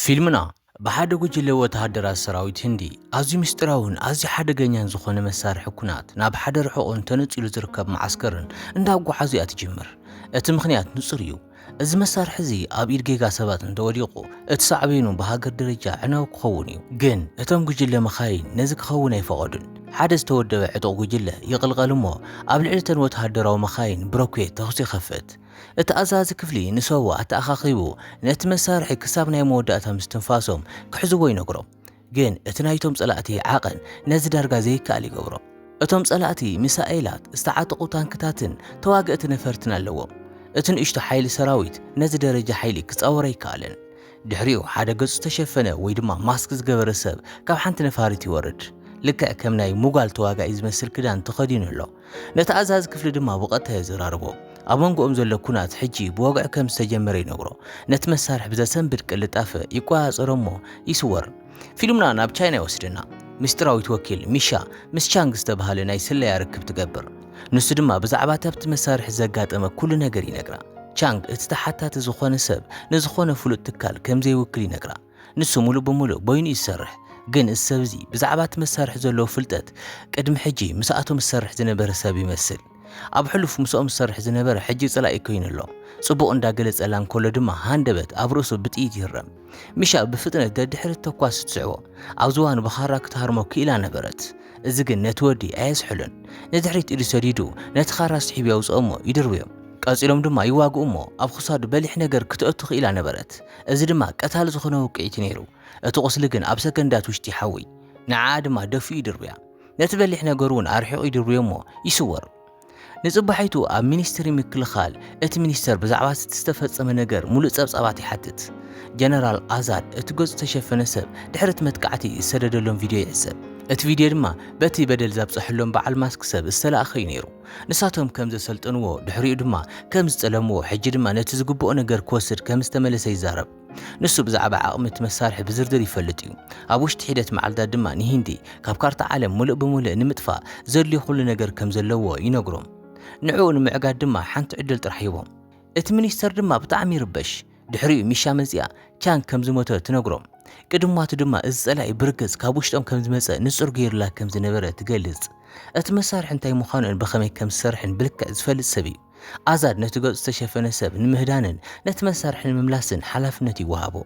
ፊልምና بحد ጉጅለ ወታደራት ሰራዊት ህንዲ አዚ ምስጥራውን አዚ ሓደገኛን ዝኾነ መሳርሒ ኩናት ናብ ሓደ ርሑቕን ተነፂሉ ዝርከብ ማዓስከርን እንዳጓዓዙ ያትጅምር እቲ ምኽንያት ንጹር እዩ እዚ መሳርሒ እዚ ኣብ ኢድ ጌጋ ሰባት እንተወዲቑ እቲ ሳዕቤኑ በሃገር ደረጃ ዕናው ክኸውን እዩ ግን እቶም ጉጅለ መኻይን ነዚ ክኸውን ኣይፈቐዱን ሓደ ዝተወደበ ዕጡቕ ጉጅለ ይቕልቀል እሞ ኣብ ልዕልተን ወታደራዊ መኻይን ብሮኬት ተኹሲ ይኸፍት እቲ ኣዛዚ ክፍሊ ንሰዋ ኣተኣኻኺቡ ነቲ መሳርሒ ክሳብ ናይ መወዳእታ ምስትንፋሶም ክሕዝዎ ይነግሮም ግን እቲ ናይቶም ጸላእቲ ዓቐን ነዚ ዳርጋ ዘይከኣል ይገብሮ እቶም ጸላእቲ ሚሳኤላት ዝተዓጠቑ ታንክታትን ተዋግእቲ ነፈርትን ኣለዎም እቲ ንእሽቶ ሓይሊ ሰራዊት ነዚ ደረጃ ሓይሊ ክጻወረ ይከኣልን ድሕሪኡ ሓደ ገጹ ዝተሸፈነ ወይ ድማ ማስክ ዝገበረ ሰብ ካብ ሓንቲ ነፋሪት ይወርድ ልክዕ ከም ናይ ሙጋል ተዋጋኢ ዝመስል ክዳን ተኸዲኑ ኣሎ ነቲ ኣዛዚ ክፍሊ ድማ ብቐጥታ የዘራርቦ ኣብ መንጎኦም ዘሎ ኩናት ሕጂ ብወግዕ ከም ዝተጀመረ ይነግሮ ነቲ መሳርሒ ብዘሰንብድ ቅልጣፈ ይቆፃፀሮ እሞ ይስወር ፊልምና ናብ ቻይና ይወስድና ምስጢራዊት ወኪል ሚሻ ምስ ቻንግ ዝተባሃለ ናይ ስለያ ርክብ ትገብር ንሱ ድማ ብዛዕባ ተብቲ መሳርሒ ዘጋጠመ ኩሉ ነገር ይነግራ ቻንግ እቲ ተሓታቲ ዝኾነ ሰብ ንዝኾነ ፍሉጥ ትካል ከም ዘይውክል ይነግራ ንሱ ሙሉ ብሙሉእ ቦይኑ ይሰርሕ ግን እዚ ሰብ እዚ ብዛዕባ እቲ መሳርሒ ዘለዎ ፍልጠት ቅድሚ ሕጂ ምስኣቶም ዝሰርሕ ዝነበረ ሰብ ይመስል ኣብ ሕሉፍ ምስኦም ዝሰርሕ ዝነበረ ሕጂ ጸላኢ ኮይኑ ኣሎ ጽቡቕ እንዳገለጸላ እንከሎ ድማ ሃንደበት ኣብ ርእሱ ብጥይት ይረም ሚሻ ብፍጥነት ደድሕሪ ተኳስ ትስዕቦ ኣብ ዝዋኑ ብኻራ ክትሃርሞ ክኢላ ነበረት እዚ ግን ነቲ ወዲ ኣየስሕሉን ንድሕሪት ኢዱ ሰዲዱ ነቲ ኻራ ስሒብ ያውፅኦ እሞ ይድርብዮም ቀፂሎም ድማ ይዋግኡ እሞ ኣብ ክሳዱ በሊሕ ነገር ክትእቱ ክኢላ ነበረት እዚ ድማ ቀታሊ ዝኾነ ውቅዒት ነይሩ እቲ ቁስሊ ግን ኣብ ሰከንዳት ውሽጢ ይሓዊ ንዓኣ ድማ ደፊኡ ይድርብያ ነቲ በሊሕ ነገር እውን ኣርሒቑ ይድርብዮ እሞ ይስወር ንጽባሒቱ ኣብ ሚኒስትሪ ምክልኻል እቲ ሚኒስተር ብዛዕባ ዝተፈጸመ ነገር ሙሉእ ጸብጻባት ይሓትት ጀነራል ኣዛድ እቲ ገጹ ተሸፈነ ሰብ ድሕሪ መጥቃዕቲ ዝሰደደሎም ቪድዮ ይዕዘብ እቲ ቪድዮ ድማ በቲ በደል ዘብጽሕሎም በዓል ማስክ ሰብ ዝተላእኸ እዩ ነይሩ ንሳቶም ከም ዘሰልጥንዎ ድሕሪኡ ድማ ከም ዝጸለምዎ ሕጂ ድማ ነቲ ዝግብኦ ነገር ክወስድ ከም ዝተመለሰ ይዛረብ ንሱ ብዛዕባ ዓቕሚ መሳርሒ ብዝርዝር ይፈልጥ እዩ ኣብ ውሽጢ ሒደት መዓልታት ድማ ንሂንዲ ካብ ካርታ ዓለም ሙሉእ ብሙሉእ ንምጥፋእ ዘድልዮ ኩሉ ነገር ከም ዘለዎ ይነግሮም ንዕኡ ንምዕጋድ ድማ ሓንቲ ዕድል ጥራሕ ሂቦም እቲ ሚኒስተር ድማ ብጣዕሚ ይርበሽ ድሕሪኡ ሚሻ መጽያ ቻንግ ከም ዝሞተ ትነግሮም ቅድማቱ ድማ እዚ ጸላኢ ብርገጽ ካብ ውሽጦም ከም ዝመጸ ንጹር ገይሩላ ከም ዝነበረ ትገልጽ እቲ መሳርሒ እንታይ ምዃኑን ብኸመይ ከም ዝሰርሕን ብልክዕ ዝፈልጥ ሰብ እዩ ኣዛድ ነቲ ገጹ ዝተሸፈነ ሰብ ንምህዳንን ነቲ መሳርሒ ንምምላስን ሓላፍነት ይወሃቦ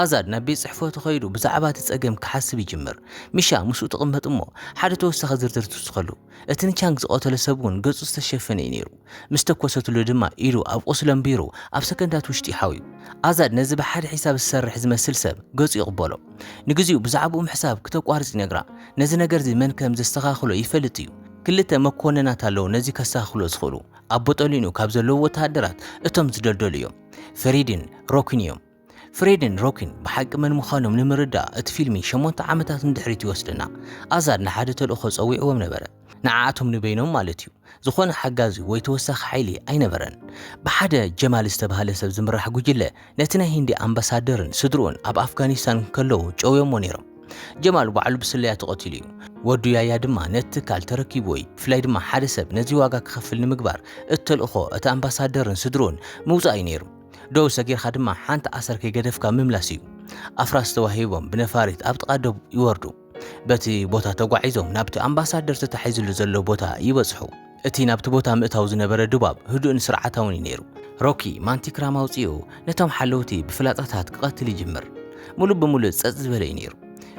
ኣዛድ ናብ ቤት ጽሕፈቱ ኸይዱ ብዛዕባ እቲ ጸገም ክሓስብ ይጅምር ሚሻ ምስኡ ጥቕመጥ እሞ ሓደ ተወሳኺ ዝርዝር ትውስኸሉ እቲ ንቻንግ ዝቆተለ ሰብ እውን ገጹ ዝተሸፈነ እዩ ነይሩ ምስ ተኮሰትሉ ድማ ኢዱ ኣብ ቁስሉ ኣንቢሩ ኣብ ሰከንዳት ውሽጢ ይሓውዩ ኣዛድ ነዚ ብሓደ ሒሳብ ዝሰርሕ ዝመስል ሰብ ገጹ ይቕበሎ ንግዚኡ ብዛዕባኡ ምሕሳብ ክተቋርጽ ይነግራ ነዚ ነገር እዚ መን ከም ዘስተኻኽሎ ይፈልጥ እዩ ክልተ መኮንናት ኣለዉ ነዚ ከስተኻኽሎ ዝኽእሉ ኣብ ቦጠሊኑ ካብ ዘለዉ ወታደራት እቶም ዝደልደሉ እዮም ፍሬድን ሮኪን እዮም ፍሬድን ሮኪን ብሓቂ መን ምዃኖም ንምርዳእ እቲ ፊልሚ 8 ዓመታት ድሕሪት ይወስደና ኣዛድ ንሓደ ተልእኾ ፀዊዕዎም ነበረ ንዓኣቶም ንበይኖም ማለት እዩ ዝኾነ ሓጋዚ ወይ ተወሳኺ ሓይሊ ኣይነበረን ብሓደ ጀማል ዝተባሃለ ሰብ ዝምራሕ ጉጅለ ነቲ ናይ ሂንዲ ኣምባሳደርን ስድሩን ኣብ ኣፍጋኒስታን ከለዉ ጨውዮሞ ነይሮም ጀማል ባዕሉ ብስለያ ተቐቲሉ እዩ ወዱ ያያ ድማ ነቲ ትካል ተረኪቡ ወይ ብፍላይ ድማ ሓደ ሰብ ነዚ ዋጋ ክኸፍል ንምግባር እተልእኾ እቲ ኣምባሳደርን ስድሩን ምውፃእ እዩ ነይሩ ደው ሰጊርካ ድማ ሓንቲ ኣሰር ከይገደፍካ ምምላስ እዩ ኣፍራስ ተዋሂቦም ብነፋሪት ኣብ ጥቓ ደው ይወርዱ በቲ ቦታ ተጓዒዞም ናብቲ ኣምባሳደር ተታሒዙሉ ዘሎ ቦታ ይበጽሑ እቲ ናብቲ ቦታ ምእታው ዝነበረ ድባብ ህዱእን ስርዓታውን እዩ ነይሩ ሮኪ ማንቲክራ ማውፂኡ ነቶም ሓለውቲ ብፍላጣታት ክቐትል ይጅምር ሙሉእ ብሙሉእ ጸጥ ዝበለ እዩ ነይሩ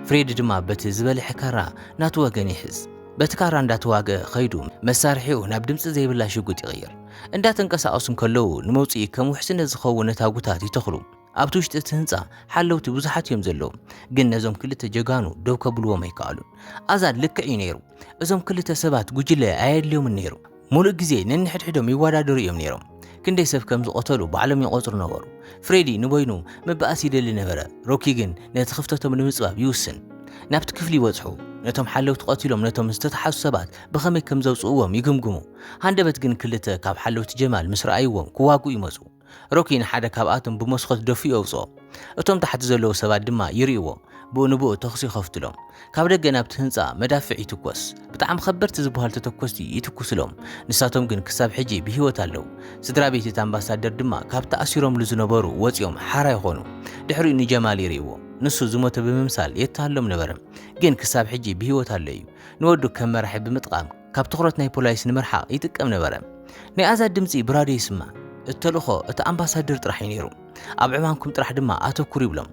ፍሬድ ድማ በቲ ዝበልሐ ካራ ናቱ ወገን ይሕዝ በቲ ካራ እንዳተዋግአ ኸይዱ መሳርሒኡ ናብ ድምፂ ዘይብላ ሽጉጥ ይቕይር እንዳተንቀሳቐሱ ከለዉ ንመውፅኢ ከም ውሕስነት ዝኸውን ታጉታት ይተኽሉ ኣብቲ ውሽጢ እቲ ህንፃ ሓለውቲ ብዙሓት እዮም ዘለዉ ግን ነዞም ክልተ ጀጋኑ ደው ከብልዎም ኣይከኣሉን ኣዛድ ልክዕ እዩ ነይሩ እዞም ክልተ ሰባት ጉጅለ ኣየድልዮምን ነይሩ ሙሉእ ግዜ ነንሕድሕዶም ይወዳደሩ እዮም ነይሮም ክንደይ ሰብ ከም ዝቆተሉ ባዕሎም ይቆፅሩ ነበሩ ፍሬዲ ንበይኑ ምብኣስ ይደሊ ነበረ ሮኪ ግን ነቲ ክፍተቶም ንምፅባብ ይውስን ናብቲ ክፍሊ ይበጽሑ ነቶም ሓለውቲ ቀቲሎም ነቶም ዝተተሓዙ ሰባት ብኸመይ ከም ዘውፅእዎም ይግምግሙ ሃንደበት ግን ክልተ ካብ ሓለውቲ ጀማል ምስ ረኣይዎም ክዋግኡ ይመፁ ሮኪ ንሓደ ካብኣቶም ብመስኮት ደፊኡ የውፅኦ እቶም ታሕቲ ዘለዉ ሰባት ድማ ይርእይዎ ብኡንብኡ ተኽሲ ይኸፍትሎም ካብ ደገ ናብቲ ህንፃ መዳፍዕ ይትኮስ ብጣዕሚ ከበድቲ ዝበሃል ተተኮስቲ ይትኩስሎም ንሳቶም ግን ክሳብ ሕጂ ብሂወት ኣለዉ ስድራ ቤት እቲ ኣምባሳደር ድማ ካብ ተኣሲሮምሉ ዝነበሩ ወፂኦም ሓራ ይኾኑ ድሕሪኡ ንጀማል ይርእይዎ ንሱ ዝሞተ ብምምሳል የተሃሎም ነበረ ግን ክሳብ ሕጂ ብሂወት ኣሎ እዩ ንወዱ ከም መራሒ ብምጥቃም ካብ ትኹረት ናይ ፖሊስ ንምርሓቅ ይጥቀም ነበረ ናይ ኣዛድ ድምፂ ብራድዮ ይስማዕ እተልኾ እቲ ኣምባሳደር ጥራሕ ነይሩ ኣብ ዕማንኩም ጥራሕ ድማ ኣተኩር ይብሎም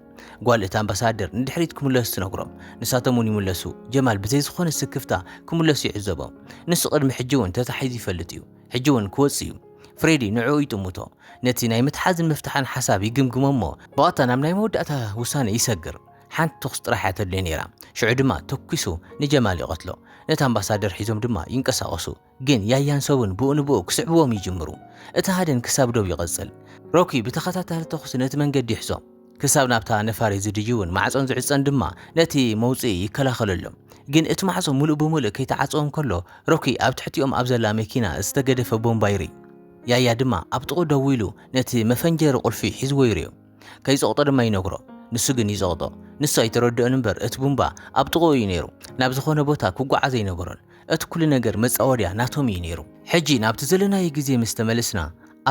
ጓል እቲ ኣምባሳደር ንድሕሪት ክምለሱ ትነግሮም ንሳቶም እውን ይምለሱ ጀማል ብዘይ ዝኾነ ስክፍታ ክምለሱ ይዕዘቦም ንሱ ቅድሚ ሕጂ እውን ተታሒዙ ይፈልጥ እዩ ሕጂ እውን ክወፅ እዩ ፍሬዲ ንዕኡ ይጥምቶ ነቲ ናይ ምትሓዝን መፍትሓን ሓሳብ ይግምግሞ እሞ ብቐጥታ ናብ ናይ መወዳእታ ውሳነ ይሰግር ሓንቲ ተኹስ ጥራሕ እያ ነይራ ሽዑ ድማ ተኩሱ ንጀማል ይቐትሎ ነቲ ኣምባሳደር ሒዞም ድማ ይንቀሳቐሱ ግን ያያን ሰውን ብኡንብኡ ክስዕብዎም ይጅምሩ እቲ ሃደን ክሳብ ደው ይቐጽል ሮኪ ብተኸታታሊ ተኹስ ነቲ መንገዲ ይሕዞ ክሳብ ናብታ ነፋሪ ዝድይውን ማዕጾን ዝዕጸን ድማ ነቲ መውፅኢ ይከላኸለሎም ግን እቲ ማዕጾ ሙሉእ ብምሉእ ከይተዓጽኦም ከሎ ሮኪ ኣብ ትሕቲኦም ኣብ ዘላ መኪና ዝተገደፈ ቦምባ ይርኢ ያያ ድማ ኣብ ጥቑ ደው ኢሉ ነቲ መፈንጀሪ ቁልፊ ሒዝዎ ይርዮ ከይፀቕጦ ድማ ይነግሮ ንሱ ግን ይፀቕጦ ንሱ ኣይተረድኦን እምበር እቲ ቦምባ ኣብ ጥቑ እዩ ነይሩ ናብ ዝኾነ ቦታ ክጓዓዘ ይነገሮን እቲ ኩሉ ነገር መፃወድያ ናቶም እዩ ነይሩ ሕጂ ናብቲ ዘለናዮ ግዜ ምስ ተመለስና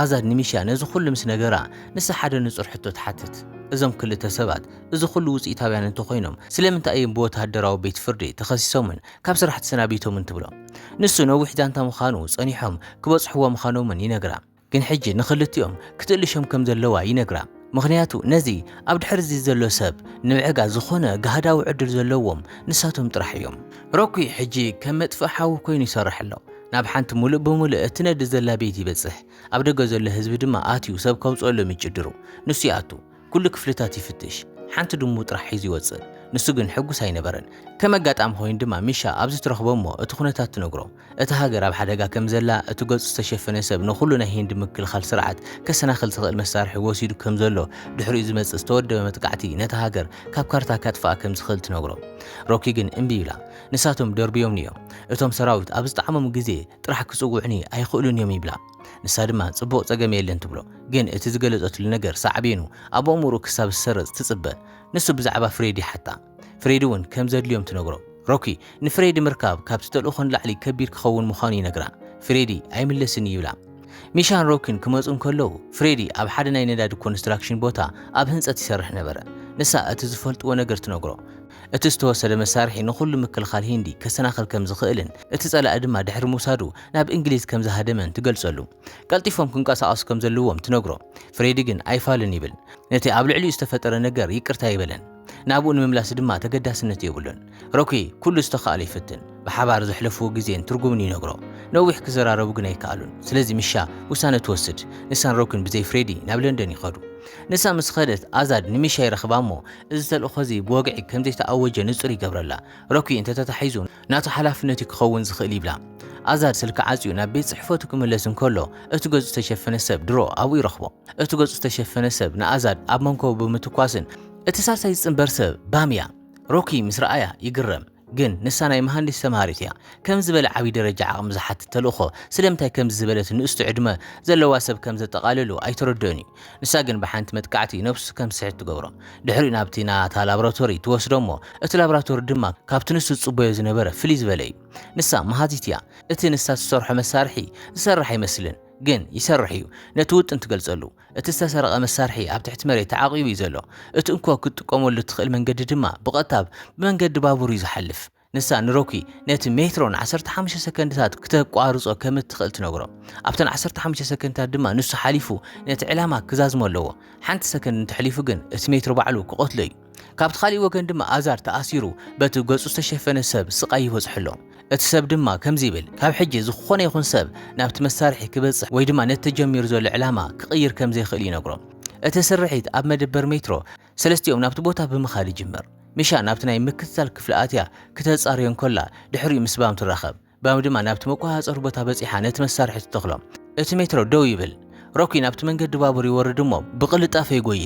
ኣዛድ ንሚሻ ነዚ ኩሉ ምስ ነገራ ንሳ ሓደ ንጹር ሕቶ ተሓትት እዞም ክልተ ሰባት እዚ ኩሉ ውፅኢታውያን እንተኾይኖም ስለምንታይ እዮም ብወታደራዊ ቤት ፍርዲ ተኸሲሶምን ካብ ስራሕ ተሰናቢቶምን ትብሎም ንሱ ነዊሕ ዛንታ ምዃኑ ጸኒሖም ክበጽሕዎ ምዃኖምን ይነግራ ግን ሕጂ ንኽልቲኦም ክትእልሾም ከም ዘለዋ ይነግራ ምኽንያቱ ነዚ ኣብ ድሕሪ እዚ ዘሎ ሰብ ንምዕጋ ዝኾነ ጋህዳዊ ዕድል ዘለዎም ንሳቶም ጥራሕ እዮም ሮኪ ሕጂ ከም መጥፍእ ሓዊ ኮይኑ ይሰርሕ ኣሎ ናብ ሓንቲ ሙሉእ ብምሉእ እቲ ነዲ ዘላ ቤት ይበጽሕ ኣብ ደገ ዘሎ ህዝቢ ድማ ኣትዩ ሰብ ከውፅኦሎም ይጭድሩ ንሱ ይኣቱ ኩሉ ክፍልታት ይፍትሽ ሓንቲ ድሙ ጥራሕ ሒዙ ይወፅእ ንሱ ግን ሕጉስ ኣይነበረን ከም ኣጋጣሚ ኮይኑ ድማ ሚሻ ኣብዚ ትረኽቦ እሞ እቲ ኩነታት ትነግሮ እቲ ሃገር ኣብ ሓደጋ ከም ዘላ እቲ ገጹ ዝተሸፈነ ሰብ ንኹሉ ናይ ሂንዲ ምክልኻል ስርዓት ከሰናኽል ዝኽእል መሳርሒ ወሲዱ ከም ዘሎ ድሕሪኡ ዝመጽእ ዝተወደበ መጥቃዕቲ ነቲ ሃገር ካብ ካርታ ካጥፍኣ ከም ዝኽእል ትነግሮ ሮኪ ግን እምቢ ኢላ ንሳቶም ደርብዮም እዮም እቶም ሰራዊት ኣብ ዝጠዓሞም ግዜ ጥራሕ ክጽውዕኒ ኣይኽእሉን እዮም ይብላ ንሳ ድማ ጽቡቕ ጸገም የለን ትብሎ ግን እቲ ዝገለጸትሉ ነገር ሳዕቤኑ ኣብ ኣእምሩ ክሳብ ዝሰርጽ ትጽበ ንሱ ብዛዕባ ፍሬዲ ሓታ ፍሬዲ እውን ከም ዘድልዮም ትነግሮ ሮኪ ንፍሬዲ ምርካብ ካብ ተልእኾን ላዕሊ ከቢድ ክኸውን ምዃኑ ይነግራ ፍሬዲ ኣይምለስን ይብላ ሚሻን ሮኪን ክመጹን ከለዉ ፍሬዲ ኣብ ሓደ ናይ ነዳዲ ኮንስትራክሽን ቦታ ኣብ ህንጸት ይሰርሕ ነበረ ንሳ እቲ ዝፈልጥዎ ነገር ትነግሮ እቲ ዝተወሰደ መሳርሒ ንኹሉ ምክልኻል ሂንዲ ከሰናኽል ከም ዝኽእልን እቲ ጸላእ ድማ ድሕሪ ምውሳዱ ናብ እንግሊዝ ከም ዝሃደመን ትገልጸሉ ቀልጢፎም ክንቀሳቐሱ ከም ዘለዎም ትነግሮ ፍሬዲ ግን ኣይፋልን ይብል ነቲ ኣብ ልዕሊኡ ዝተፈጠረ ነገር ይቅርታ ይበለን ናብኡ ንምምላስ ድማ ተገዳስነት የብሉን ሮኪ ኩሉ ዝተኻእለ ይፍትን ብሓባር ዘሕለፍዎ ግዜን ትርጉምን ይነግሮ ነዊሕ ክዘራረቡ ግን ኣይከኣሉን ስለዚ ምሻ ውሳነ ትወስድ ንሳን ሮኪን ብዘይ ፍሬዲ ናብ ለንደን ይኸዱ ንሳ ምስ ኸደት ኣዛድ ንሚሻ ይረኽባ እሞ እዚ ተልእኾዚ ብወግዒ ከም ዘይተኣወጀ ንጹር ይገብረላ ሮኪ እንተተታሒዙ ናቱ ሓላፍነቱ ክኸውን ዝኽእል ይብላ ኣዛድ ስልኪ ዓፅዩ ናብ ቤት ጽሕፈቱ ክምለስ እንከሎ እቲ ገጹ ዝተሸፈነ ሰብ ድሮ ኣብኡ ይረኽቦ እቲ ገጹ ዝተሸፈነ ሰብ ንኣዛድ ኣብ መንከቡ ብምትኳስን እቲ ሳልሳይ ዝጽንበር ሰብ ባምያ ሮኪ ምስ ረኣያ ይግረም ግን ንሳ ናይ መሃንዲስ ተምሃሪት እያ ከም ዝበለ ዓብይ ደረጃ ዓቕሚ ዝሓትት ተልእኾ ስለምንታይ ከም ዝበለት ንእስቱ ዕድመ ዘለዋ ሰብ ከም ዘጠቓልሉ ኣይተረድኦን እዩ ንሳ ግን ብሓንቲ መጥቃዕቲ ነብሱ ከም ስሕት ትገብሮ ድሕሪኡ ናብቲ ናታ ላቦራቶሪ ትወስዶ እሞ እቲ ላቦራቶሪ ድማ ካብቲ ንሱ ዝጽበዮ ዝነበረ ፍልይ ዝበለ እዩ ንሳ መሃዚት እያ እቲ ንሳ ዝሰርሖ መሳርሒ ዝሰርሕ ኣይመስልን ግን ይሰርሕ እዩ ነቲ ውጥን ትገልጸሉ እቲ ዝተሰረቐ መሳርሒ ኣብ ትሕቲ መሬት ተዓቂቡ እዩ ዘሎ እቲ እንኳ ክትጥቀመሉ ትኽእል መንገዲ ድማ ብቐጥታ ብመንገዲ ባቡር እዩ ዝሓልፍ ንሳ ንሮኪ ነቲ ሜትሮን 15 ሰከንድታት ክተቋርጾ ከም እትኽእል ትነግሮ ኣብተን 15 ሰከንድታት ድማ ንሱ ሓሊፉ ነቲ ዕላማ ክዛዝሞ ኣለዎ ሓንቲ ሰከንድ እንተሕሊፉ ግን እቲ ሜትሮ ባዕሉ ክቆትሎ እዩ ካብቲ ካሊእ ወገን ድማ ኣዛር ተኣሲሩ በቲ ገጹ ዝተሸፈነ ሰብ ስቃይ ይበጽሕሎ እቲ ሰብ ድማ ከምዚ ይብል ካብ ሕጂ ዝኾነ ይኹን ሰብ ናብቲ መሳርሒ ክበጽሕ ወይ ድማ ነቲ ተጀሚሩ ዘሎ ዕላማ ክቕይር ከም ዘይኽእል ይነግሮ እቲ ስርሒት ኣብ መደበር ሜትሮ ሰለስቲኦም ናብቲ ቦታ ብምኻድ ይጅምር ሚሻ ናብቲ ናይ ምክትታል ክፍሊ ኣትያ ክተጻርዮን ኮላ ድሕሪኡ ምስ ባም ትራኸብ ባም ድማ ናብቲ መቆጻጸሪ ቦታ በጺሓ ነቲ መሳርሒ ትተኽሎም እቲ ሜትሮ ደው ይብል ሮኪ ናብቲ መንገዲ ባቡር ይወርድ እሞ ብቕልጣፈ ይጎይ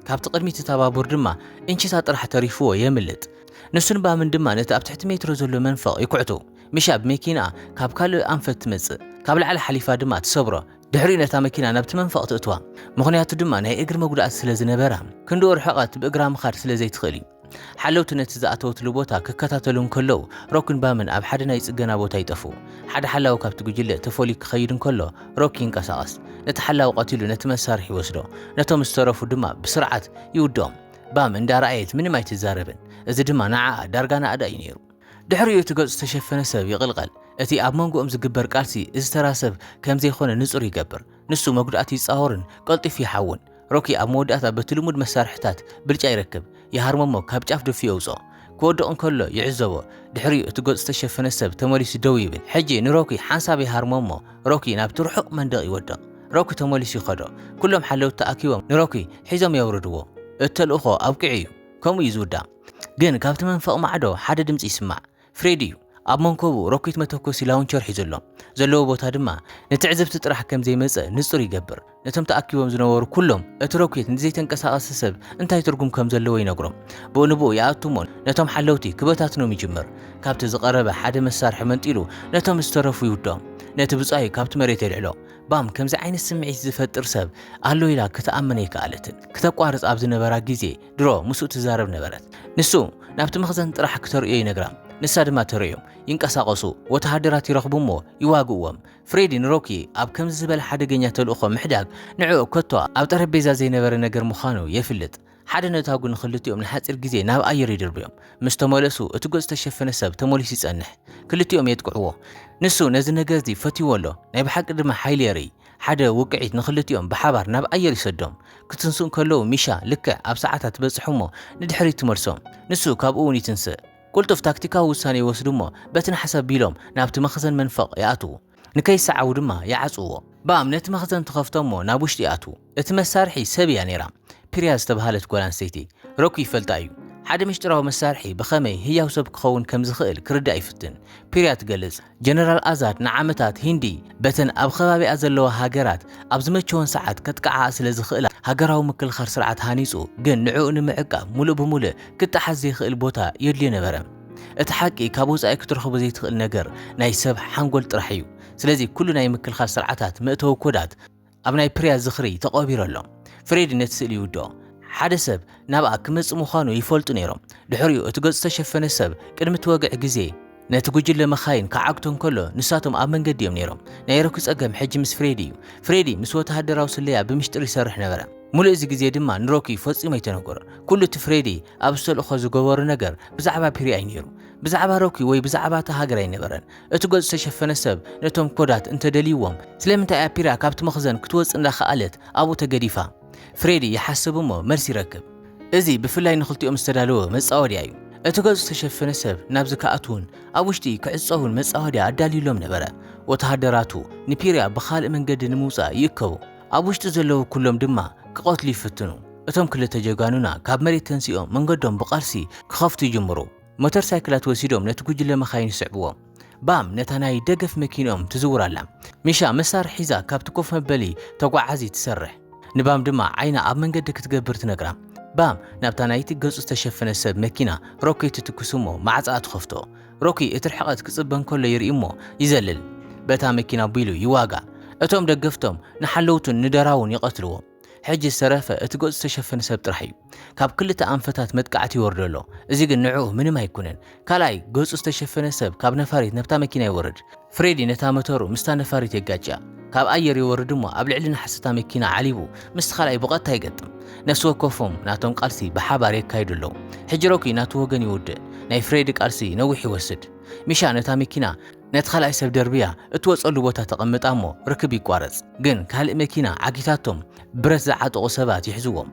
ካብቲ ቅድሚት እታ ባቡር ድማ እንቺታት ጥራሕ ተሪፍዎ የምልጥ ንሱን ባምን ድማ ነቲ ኣብ ትሕቲ ሜትሮ ዘሎ መንፈቕ ይኩዕቱ ሚሻ ብመኪና ካብ ካልእ ኣንፈት ትመጽእ ካብ ላዕሊ ሓሊፋ ድማ ትሰብሮ ድሕሪኡ ነታ መኪና ናብቲ መንፈቕ ትእትዋ ምኽንያቱ ድማ ናይ እግሪ መጉዳእቲ ስለ ዝነበራ ክንድኡ ርሕቐት ብእግራ ምኻድ ስለ ዘይትኽእል እዩ ሓለውቲ ነቲ ዝኣተወትሉ ቦታ ክከታተሉ እንከለዉ ሮኪን ባምን ኣብ ሓደ ናይ ጽገና ቦታ ይጠፉ። ሓደ ሓላዊ ካብቲ ጉጅለ ተፈልዩ ክኸይድ እንከሎ ሮኪ ይንቀሳቐስ። ነቲ ሓላዊ ቀቲሉ ነቲ መሳርሒ ይወስዶ። ነቶም ዝተረፉ ድማ ብስርዓት ይውድኦም። ባም እንዳረኣየት ምንም ኣይትዛረብን። እዚ ድማ ንዓኣ ዳርጋ ናኣዳ እዩ ነይሩ። ድሕሪኡ እቲ ገጹ ዝተሸፈነ ሰብ ይቕልቀል። እቲ ኣብ መንጎኦም ዝግበር ቃልሲ እዚ ተራ ሰብ ከም ዘይኮነ ንጹር ይገብር። ንሱ መጉዳእቲ ይጻወርን ቀልጢፉ ይሓውን። ሮኪ ኣብ መወዳእታ በቲ ልሙድ መሳርሕታት ብልጫ ይረክብ። ይሃርመሞ ካብ ጫፍ ደፊኡ የውፅኦ። ክወድቕ እንከሎ ይዕዘቦ። ድሕሪኡ እቲ ገጹ ዝተሸፈነ ሰብ ተመሊሱ ደው ይብል። ሕጂ ንሮኪ ሓንሳብ ይሃርመሞ። ሮኪ ናብቲ ርሑቕ መንደቕ ይወድቕ። ሮኪ ተመሊሱ ይኸዶ። ኩሎም ሓለውቲ ተኣኪቦም ንሮኪ ሒዞም የውርድዎ። እቲ ተልእኾ ኣብቂዑ እዩ። ከምኡ እዩ ዝውዳእ። ግን ካብቲ መንፈቕ ማዕዶ ሓደ ድምፂ ይስማዕ። ፍሬድ እዩ። ኣብ መንከቡ ሮኬት መተኮሲ ላውንቸር ሒዙሎ ዘለዎ ቦታ ድማ ንትዕዝብቲ ጥራሕ ከም ዘይመጽእ ንጹር ይገብር። ነቶም ተኣኪቦም ዝነበሩ ኩሎም እቲ ሮኬት ንዘይተንቀሳቐሰ ሰብ እንታይ ትርጉም ከም ዘለዎ ይነግሮም። ብእንብኡ ይኣትሞ ነቶም ሓለውቲ ክበታትኖም ይጅምር። ካብቲ ዝቐረበ ሓደ መሳርሒ መንጢሉ ነቶም ዝተረፉ ይውድኦም። ነቲ ብጻዩ ካብቲ መሬት የልዕሎ። ባም ከምዚ ዓይነት ስምዒት ዝፈጥር ሰብ ኣሎ ኢላ ክትኣመነ ይከኣለትን። ክተቋርጽ ኣብ ዝነበራ ግዜ ድሮ ምስኡ ትዛረብ ነበረት። ንሱ ናብቲ መኽዘን ጥራሕ ክተርእዮ ይነግራ። ንሳ ድማ ተርእዮም ይንቀሳቐሱ። ወተሃደራት ይረኽቡ እሞ ይዋግእዎም። ፍሬዲ ንሮኪ ኣብ ከምዚ ዝበለ ሓደገኛ ተልእኾ ምሕዳግ ንዕኡ ከቶ ኣብ ጠረጴዛ ዘይነበረ ነገር ምዃኑ የፍልጥ። ሓደ ነታጉ ንኽልቲኦም ንሓፂር ግዜ ናብ ኣየር ይድርብዮም። ምስ ተመለሱ እቲ ገጽ ዝተሸፈነ ሰብ ተመሊሱ ይጸንሕ። ክልቲኦም የጥቅዕዎ። ንሱ ነዚ ነገር እዚ ፈትይዎ ኣሎ። ናይ ብሓቂ ድማ ሓይሊ የርኢ። ሓደ ውቅዒት ንኽልቲኦም ብሓባር ናብ ኣየር ይሰዶም። ክትንስኡ ከለዉ ሚሻ ልክዕ ኣብ ሰዓታት በጽሑ እሞ ንድሕሪት ትመልሶም። ንሱ ካብኡ እውን ይትንስእ። ቁልጡፍ ታክቲካዊ ውሳነ ይወስዱ እሞ በቲ ንሓሰብ ቢሎም ናብቲ መኽዘን መንፈቕ ይኣትዉ። ንከይሰዓቡ ድማ ይዓጽዎ። ባም ነቲ መኽዘን ተኸፍቶሞ ናብ ውሽጢ ይኣትዉ። እቲ መሳርሒ ሰብ እያ ነይራ። ፒርያ ዝተባሃለት ጓል ኣንስተይቲ ሮኪ ይፈልጣ እዩ። ሓደ ምሽጥራዊ መሳርሒ ብኸመይ ህያው ሰብ ክኸውን ከም ዝኽእል ክርዳእ ይፍትን። ፒርያ ትገልጽ ጀነራል ኣዛድ ንዓመታት ሂንዲ በተን ኣብ ከባቢኣ ዘለዋ ሃገራት ኣብ ዝመቸወን ሰዓት ከጥቃዓ ስለ ዝኽእላ ሃገራዊ ምክልኻል ስርዓት ሃኒጹ፣ ግን ንዕኡ ንምዕቃብ ሙሉእ ብምሉእ ክጠሓዝ ዘይኽእል ቦታ የድልዮ ነበረ። እቲ ሓቂ ካብ ወጻኢ ክትረኽቦ ዘይትኽእል ነገር ናይ ሰብ ሓንጎል ጥራሕ እዩ። ስለዚ ኩሉ ናይ ምክልኻል ስርዓታት መእተዊ ኮዳት ኣብ ናይ ፒርያ ዝኽሪ ተቐቢሩ ኣሎ። ፍሬዲ ነቲ ስእሊ ይውድኦ። ሓደ ሰብ ናብኣ ክመጽእ ምዃኑ ይፈልጡ ነይሮም። ድሕሪኡ እቲ ገጽ ዝተሸፈነ ሰብ ቅድሚ ትወግዕ ግዜ ነቲ ጉጅለ መኻይን ክዓግቶ እንከሎ ንሳቶም ኣብ መንገዲ እዮም ነይሮም። ናይ ሮኪ ጸገም ሕጂ ምስ ፍሬዲ እዩ። ፍሬዲ ምስ ወተሃደራዊ ስለያ ብምሽጥር ይሰርሕ ነበረ። ሙሉእ እዚ ግዜ ድማ ንሮኪ ፈጺሞ ኣይተነገሮ። ኩሉ እቲ ፍሬዲ ኣብ ዝተልእኾ ዝገበሩ ነገር ብዛዕባ ፒርያ እዩ ነይሩ። ብዛዕባ ሮኪ ወይ ብዛዕባ እታ ሃገር ኣይነበረን። እቲ ገጽ ዝተሸፈነ ሰብ ነቶም ኮዳት እንተደልይዎም ስለምንታይ እያ ፒርያ ካብቲ መኽዘን ክትወጽእ እንዳኸኣለት ኣብኡ ተገዲፋ? ፍሬዲ ይሓስብ እሞ መልሲ ይረክብ። እዚ ብፍላይ ንኽልቲኦም ዝተዳለወ መጻወድያ እዩ። እቲ ገጹ ዝተሸፈነ ሰብ ናብዚ ከኣትውን ኣብ ውሽጢ ክዕጸውን መጻወድያ ኣዳልዩሎም ነበረ። ወተሃደራቱ ንፒርያ ብኻልእ መንገዲ ንምውጻእ ይእከቡ። ኣብ ውሽጢ ዘለዉ ኩሎም ድማ ክቐትሉ ይፍትኑ። እቶም ክልተ ጀጋኑና ካብ መሬት ተንሲኦም መንገዶም ብቓልሲ ክኸፍቱ ይጅምሩ። ሞተር ሳይክላት ወሲዶም ነቲ ጉጅለ መኻይን ይስዕብዎም። ባም ነታ ናይ ደገፍ መኪኖም ትዝውራላ። ሚሻ መሳርሒ ሒዛ ካብቲ ኮፍ መበሊ ተጓዓዚ ትሰርሕ። ንባም ድማ ዓይና ኣብ መንገዲ ክትገብር ትነግራ። ባም ናብታ ናይቲ ገጹ ዝተሸፈነ ሰብ መኪና ሮኬት ትትኩስ እሞ ማዕጻኣ ትኸፍቶ። ሮኪ እቲ ርሕቐት ክጽበን ከሎ ይርኢ እሞ ይዘልል። በታ መኪና ቢሉ ይዋጋእ። እቶም ደገፍቶም ንሓለውቱን ንደራውን ይቐትልዎ። ሕጂ ዝተረፈ እቲ ገጹ ዝተሸፈነ ሰብ ጥራሕ እዩ። ካብ ክልተ ኣንፈታት መጥቃዕቲ ይወርዶ ኣሎ። እዚ ግን ንዕኡ ምንም ኣይኩነን። ካልኣይ ገጹ ዝተሸፈነ ሰብ ካብ ነፋሪት ነብታ መኪና ይወርድ። ፍሬዲ ነታ ሞተሩ ምስታ ነፋሪት የጋጭያ። ካብ ኣየር ይወርድ እሞ ኣብ ልዕሊ ናሕስታ መኪና ዓሊቡ ምስ ካልኣይ ብቐጥታ ይገጥም። ነፍሲ ወከፎም ናቶም ቃልሲ ብሓባር የካይዱ ኣለዉ። ሕጂ ሮኪ ናቱ ወገን ይውድእ። ናይ ፍሬዲ ቃልሲ ነዊሕ ይወስድ። ሚሻ ነታ መኪና ነቲ ካልኣይ ሰብ ደርብያ እትወጸሉ ቦታ ተቐምጣ እሞ ርክብ ይቋረጽ። ግን ካልእ መኪና ዓጊታቶም ብረት ዝዓጠቑ ሰባት ይሕዝዎም።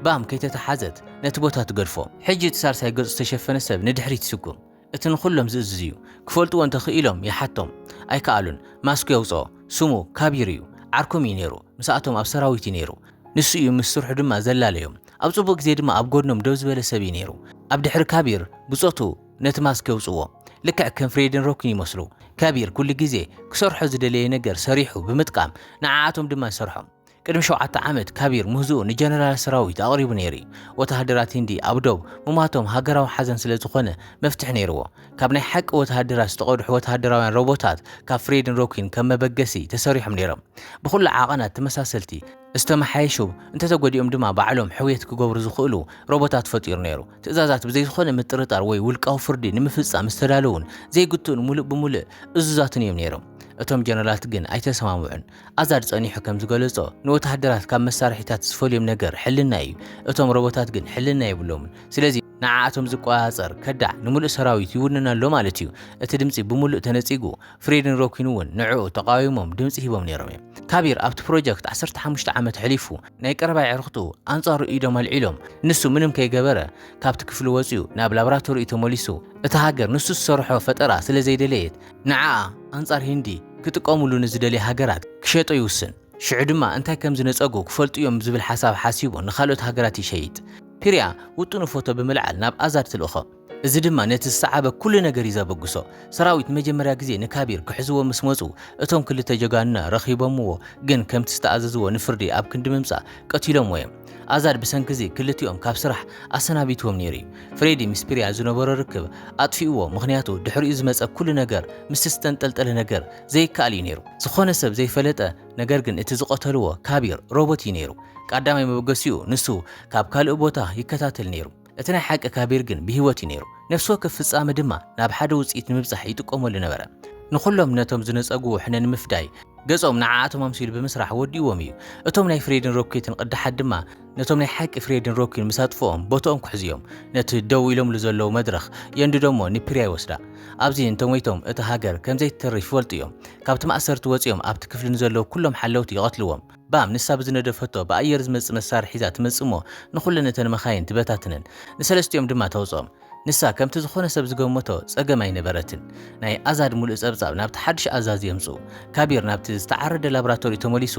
ባም ከይተተሓዘት ነቲ ቦታ ትገድፎ። ሕጂ እቲ ሳልሳይ ገጹ ዝተሸፈነ ሰብ ንድሕሪት ይስጉም። እቲ ንኹሎም ዝእዝዝ እዩ። ክፈልጥዎ እንተኽኢሎም ይሓቶም ኣይከኣሉን። ማስኩ የውፅኦ። ስሙ ካቢር እዩ። ዓርኮም እዩ ነይሩ። ምስኣቶም ኣብ ሰራዊት እዩ ነይሩ። ንሱ እዩ ምስ ስርሑ ድማ ዘላለዮም። ኣብ ጽቡቕ ግዜ ድማ ኣብ ጎድኖም ደው ዝበለ ሰብ እዩ ነይሩ። ኣብ ድሕሪ ካቢር ብጾቱ ነቲ ማስክ የውፅዎ። ልክዕ ከም ፍሬድን ሮኪን ይመስሉ። ካቢር ኩሉ ግዜ ክሰርሖ ዝደለየ ነገር ሰሪሑ ብምጥቃም ንዓኣቶም ድማ ይሰርሖም። ቅድሚ 7 ዓመት ካቢር ምህዝኡ ንጀነራል ሰራዊት ኣቕሪቡ ነይሩ። ወተሃደራት ሂንዲ ኣብ ዶብ ምማቶም ሃገራዊ ሓዘን ስለ ዝኾነ መፍትሕ ነይርዎ። ካብ ናይ ሓቂ ወተሃደራት ዝተቐድሑ ወተሃደራውያን ሮቦታት ካብ ፍሬድን ሮኪን ከም መበገሲ ተሰሪሖም ነይሮም። ብኩሉ ዓቐናት ተመሳሰልቲ ዝተመሓየሹ እንተተጎዲኦም ድማ ባዕሎም ሕውየት ክገብሩ ዝኽእሉ ሮቦታት ፈጢሩ ነይሩ። ትእዛዛት ብዘይ ዝኾነ ምጥርጣር ወይ ውልቃዊ ፍርዲ ንምፍጻም ዝተዳለውን ዘይግቱን ሙሉእ ብሙሉእ እዙዛትን እዮም ነይሮም። እቶም ጀነራላት ግን ኣይተሰማምዑን። ኣዛድ ጸኒሑ ከም ዝገለጾ ንወተሃደራት ካብ መሳርሒታት ዝፈልዮም ነገር ሕልና እዩ፣ እቶም ሮቦታት ግን ሕልና የብሎምን። ስለዚ ንዓኣቶም ዝቆጻጸር ከዳዕ ንሙሉእ ሰራዊት ይውንና ኣሎ ማለት እዩ። እቲ ድምፂ ብሙሉእ ተነጺጉ ፍሬድን ሮኪን እውን ንዕኡ ተቃዊሞም ድምፂ ሂቦም ነይሮም እዮም። ካቢር ኣብቲ ፕሮጀክት 15 ዓመት ሕሊፉ ናይ ቀረባይ ዕርኽቱ ኣንጻሩ ኢዶም ኣልዒሎም ንሱ ምንም ከይገበረ ካብቲ ክፍሊ ወፂኡ ናብ ላቦራቶሪ ተመሊሱ እቲ ሃገር ንሱ ዝሰርሖ ፈጠራ ስለ ዘይደለየት ንዓኣ ኣንጻር ሂንዲ ክጥቀሙሉ ንዝደልየ ሃገራት ክሸጦ ይውስን። ሽዑ ድማ እንታይ ከም ዝነጸጉ ክፈልጡ እዮም ዝብል ሓሳብ ሓሲቡ ንኻልኦት ሃገራት ይሸይጥ። ፒርያ ውጡኑ ፎቶ ብምልዓል ናብ ኣዛድ ትልእኾ። እዚ ድማ ነቲ ዝሰዓበ ኩሉ ነገር ይዘበግሶ። ሰራዊት መጀመርያ ግዜ ንካቢር ክሕዝዎ ምስ መፁ እቶም ክልተ ጀጋኑና ረኺቦምዎ፣ ግን ከምቲ ዝተኣዘዝዎ ንፍርዲ ኣብ ክንዲ ምምፃእ ቀቲሎምዎ እዮም። ኣዛድ ብሰንኪ ክልቲኦም ካብ ስራሕ ኣሰናቢትዎም ነይሩ። ፍሬዲ ምስ ፒርያ ዝነበሮ ርክብ ኣጥፊእዎ፣ ምክንያቱ ድሕሪኡ ዝመፀ ኩሉ ነገር ምስ ዝተንጠልጠለ ነገር ዘይከኣል እዩ ነይሩ። ዝኾነ ሰብ ዘይፈለጠ ነገር ግን እቲ ዝቆተልዎ ካቢር ሮቦት እዩ ነይሩ። ቀዳማይ መበገሲኡ ንሱ ካብ ካልእ ቦታ ይከታተል ነይሩ። እቲ ናይ ሓቂ ካቢር ግን ብሂወት እዩ ነይሩ። ነፍሲ ወከፍ ፍጻመ ድማ ናብ ሓደ ውፅኢት ንምብጻሕ ይጥቀመሉ ነበረ። ንኹሎም ነቶም ዝነፀጉ ሕነ ንምፍዳይ ገጾም ንዓኣቶም ኣምሲሉ ብምስራሕ ወዲዎም እዩ። እቶም ናይ ፍሬድን ሮኬትን ቅድሓት ድማ ነቶም ናይ ሓቂ ፍሬድን ሮኪን ምሳጥፎኦም ቦቶኦም ክሕዝዮም ነቲ ደው ኢሎምሉ ዘለዉ መድረኽ የንድዶሞ ንፒርያ ይወስዳ። ኣብዚ እንተሞይቶም እቲ ሃገር ከምዘይትተርፍ ይፈልጡ እዮም። ካብቲ ማእሰርቲ ወፂኦም ኣብቲ ክፍሊ ንዘለዉ ኩሎም ሓለውቲ ይቐትልዎም። ባም ንሳ ብዝነደፈቶ ብኣየር ዝመጽእ መሳርሒ ሒዛ ትመጽሞ ንኹለን እተን መኻይን ትበታትነን፣ ንሰለስቲኦም ድማ ተውጾም። ንሳ ከምቲ ዝኾነ ሰብ ዝገመቶ ጸገም ኣይነበረትን። ናይ ኣዛድ ሙሉእ ጸብጻብ ናብቲ ሓድሽ ኣዛዚ የምፁ። ካቢር ናብቲ ዝተዓረደ ላቦራቶሪ ተመሊሱ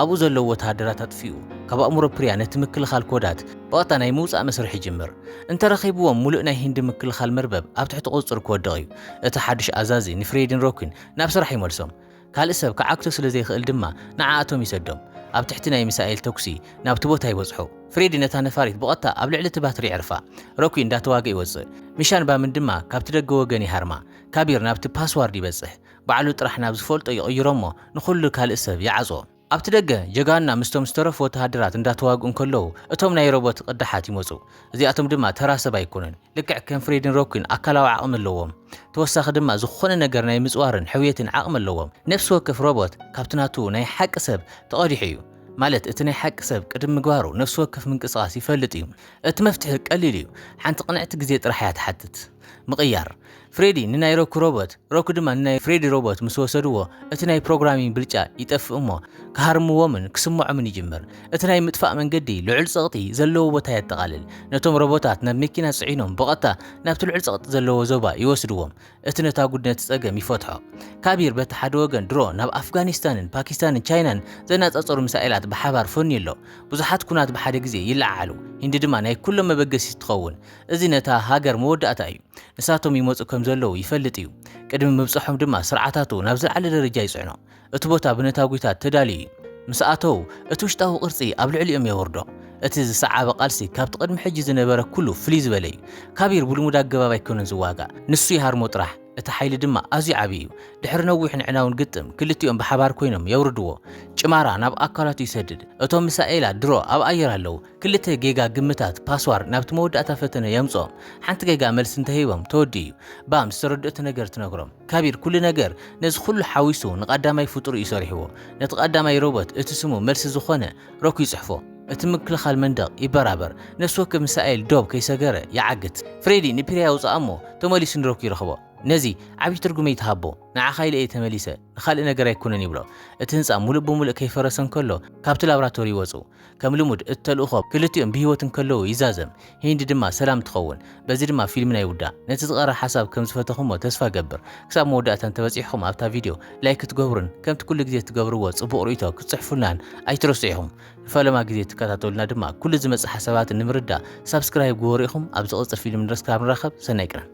ኣብኡ ዘለዉ ወተሃደራት ኣጥፊኡ ካብ ኣእምሮ ፒርያ ነቲ ምክልኻል ኮዳት ብቐጥታ ናይ ምውፃእ መስርሕ ይጅምር። እንተረኺብዎም ሙሉእ ናይ ሂንዲ ምክልኻል መርበብ ኣብ ትሕቲ ቁፅር ክወድቕ እዩ። እቲ ሓድሽ ኣዛዚ ንፍሬድን ሮኪን ናብ ስራሕ ይመልሶም። ካልእ ሰብ ክዓክቶ ስለ ዘይኽእል ድማ ንዓኣቶም ይሰዶም። ኣብ ትሕቲ ናይ ሚሳኤል ተኩሲ ናብቲ ቦታ ይበጽሑ። ፍሬዲ ነታ ነፋሪት ብቐጥታ ኣብ ልዕሊ እቲ ባትሪ ይዕርፋ። ሮኪ እንዳተዋግእ ይወፅእ። ሚሻን ባምን ድማ ካብቲ ደገ ወገን ይሃርማ። ካቢር ናብቲ ፓስዋርድ ይበጽሕ። ባዕሉ ጥራሕ ናብ ዝፈልጦ ይቕይሮሞ ንኹሉ ካልእ ሰብ ይዓጾ። ኣብቲ ደገ ጀጋንና ምስቶም ዝተረፉ ወተሃደራት እንዳተዋግኡ እንከለዉ እቶም ናይ ሮቦት ቅድሓት ይመፁ። እዚኣቶም ድማ ተራ ሰብ ኣይኮኑን። ልክዕ ከም ፍሬድን ሮኪን ኣካላዊ ዓቕሚ ኣለዎም። ተወሳኺ ድማ ዝኾነ ነገር ናይ ምጽዋርን ሕውየትን ዓቕሚ ኣለዎም። ነፍሲ ወከፍ ሮቦት ካብቲ ናቱ ናይ ሓቂ ሰብ ተቐዲሑ እዩ። ማለት እቲ ናይ ሓቂ ሰብ ቅድሚ ምግባሩ ነፍሲ ወከፍ ምንቅስቓስ ይፈልጥ እዩ። እቲ መፍትሒ ቀሊል እዩ። ሓንቲ ቅንዕቲ ግዜ ጥራሕ እያ ትሓትት። ምቕያር ፍሬዲ ንናይ ሮኪ ሮቦት፣ ሮኪ ድማ ንናይ ፍሬዲ ሮቦት ምስ ወሰድዎ እቲ ናይ ፕሮግራሚንግ ብልጫ ይጠፍእ እሞ ክሃርምዎምን ክስምዖምን ይጅምር። እቲ ናይ ምጥፋእ መንገዲ ልዑል ጸቕጢ ዘለዎ ቦታ የጠቓልል። ነቶም ሮቦታት ናብ መኪና ጽዒኖም ብቐጥታ ናብቲ ልዑል ጸቕጢ ዘለዎ ዞባ ይወስድዎም። እቲ ነታ ጉድነት ጸገም ይፈትሖ። ካቢር በቲ ሓደ ወገን ድሮ ናብ ኣፍጋኒስታንን ፓኪስታንን ቻይናን ዘነጻጸሩ ሚሳኤላት ብሓባር ፈንዩ ኣሎ። ብዙሓት ኩናት ብሓደ ግዜ ይለዓሉ። ሂንዲ ድማ ናይ ኩሎም መበገሲ ትኸውን። እዚ ነታ ሃገር መወዳእታ እዩ። ንሳቶም ይመፁ ከም ዘለዉ ይፈልጥ እዩ። ቅድሚ ምብፅሖም ድማ ስርዓታቱ ናብ ዝለዓለ ደረጃ ይጽዕኖ። እቲ ቦታ ብነታጉታት ተዳልዩ እዩ። ምስ ኣተው እቲ ውሽጣዊ ቅርጺ ኣብ ልዕሊኦም የወርዶ። እቲ ዝሰዓበ ቃልሲ ካብቲ ቅድሚ ሕጂ ዝነበረ ኩሉ ፍልይ ዝበለ እዩ። ካቢር ብልሙድ ኣገባብ ኣይኮነን ዝዋጋእ፣ ንሱ ይሃርሞ ጥራሕ። እቲ ሓይሊ ድማ ኣዝዩ ዓብዪ እዩ። ድሕሪ ነዊሕ ንዕናውን ግጥም ክልቲኦም ብሓባር ኮይኖም የውርድዎ። ጭማራ ናብ ኣካላቱ ይሰድድ። እቶም ሚሳኤላት ድሮ ኣብ ኣየር ኣለዉ። 2 ጌጋ ግምታት ፓስዋርድ ናብቲ መወዳእታ ፈተነ የምፅኦም። ሓንቲ ጌጋ መልሲ እንተሂቦም ተወዲ እዩ። ባም ዝተረድእቲ ነገር ትነግሮም። ካቢር ኩሉ ነገር ነዚ ኩሉ ሓዊሱ ንቐዳማይ ፍጡር እዩ ሰሪሕዎ። ነቲ ቀዳማይ ሮቦት እቲ ስሙ መልሲ ዝኾነ ሮኪ ይጽሕፎ። እቲ ምክልኻል መንደቕ ይበራበር። ነፍሲ ወከፍ ሚሳኤል ዶብ ከይሰገረ ይዓግት። ፍሬዲ ንፒርያ ውፅኣ እሞ ተመሊሱ ንሮኪ ይረኽቦ። ነዚ ዓብዪ ትርጉም ይትሃቦ። ንዓኻ ኢለየ ተመሊሰ ንኻልእ ነገር ኣይኮነን ይብሎ። እቲ ህንፃ ሙሉእ ብምሉእ ከይፈረሰ እንከሎ ካብቲ ላቦራቶሪ ይወፁ። ከም ልሙድ እቲ ተልእኾ ክልቲኦም ብሂወት እንከለዉ ይዛዘም። ሂንዲ ድማ ሰላም ትኸውን። በዚ ድማ ፊልምና ይውዳእ። ነቲ ዝቐረበ ሓሳብ ከም ዝፈተኹሞ ተስፋ ገብር። ክሳብ መወዳእታ እንተበፂሕኩም ኣብታ ቪድዮ ላይክ ትገብሩን ከምቲ ኩሉ ግዜ ትገብርዎ ጽቡቕ ርእይቶ ክትጽሕፉልናን ኣይትረሱ ኢኹም። ንፈለማ ግዜ ትከታተሉና ድማ ኩሉ ዝመፅእ ሓሳባት ንምርዳእ ሳብስክራይብ ግበሩ ኢኹም። ኣብ ዝቕፅል ፊልም ንረስ ካብ ንራኸብ ሰናይ ቅረን።